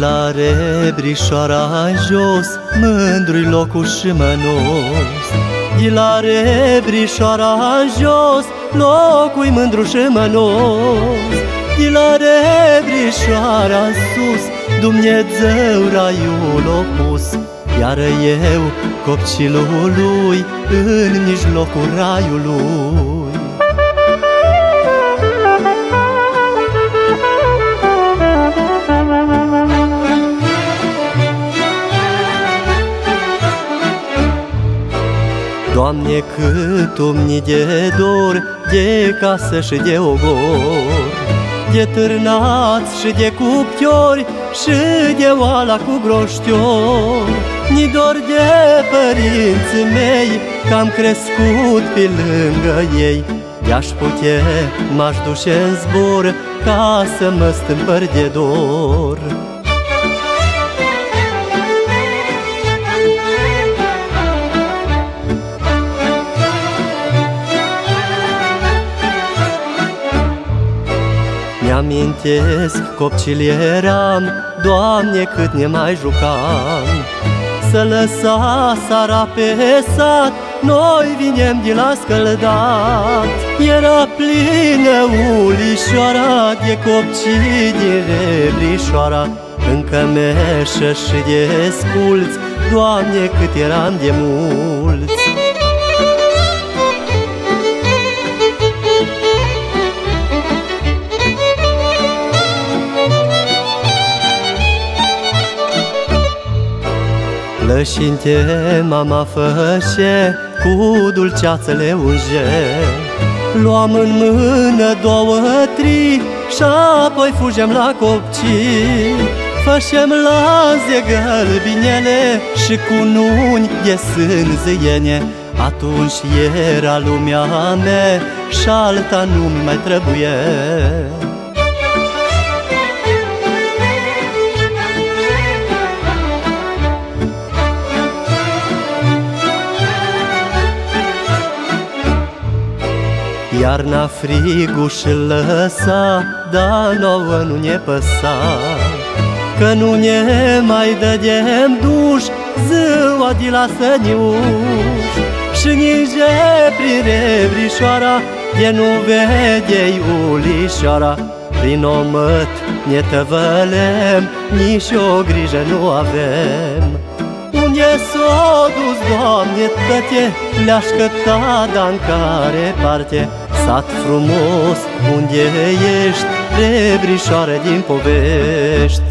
la Rebrișoara jos, mândru-i locul și mănos. De la Rebrișoara jos, locul-i mândru și mănos. De la Rebrișoara sus, Dumnezeu raiul a pus, iar eu, copilul lui, în mijlocul raiului. Doamne, cât-mi de dor, de casă și de ogor, de târnați și de cuptiori, și de oala cu groștiori. Ni dor de părinții mei, că-am crescut pe lângă ei. De-aș putea, m-aș duce în zbor, ca să mă stâmpăr de dor. Mi-amintesc copil eram, Doamne, cât ne mai jucam. Să lăsa sara pe sat, noi vinem de la scăldat. Era plină ulișoara de copii din Rebrișoara, încă meșă și de sculți, Doamne, cât eram de mulți. Lășinte mama fășe, cu dulceațele unge. Luam în mână două tri, și-apoi fugem la copci. Fășem lanze gălbinele și cu nuni de sânziene. Atunci era lumea mea și alta nu-mi mai trebuie. Iarna frigul și-l lăsa, dar nouă nu ne păsa, că nu ne mai dădem duș ziua de la săniuș. Și ninge prin Rebrișoara, de nu vedei ulișoara. Prin omăt ne tăvălem, nici o grijă nu avem. Unde s-o dus, Doamne, tăte, le-aș căta, dar în care parte? Sat frumos, unde ești, Rebrișoară din povești.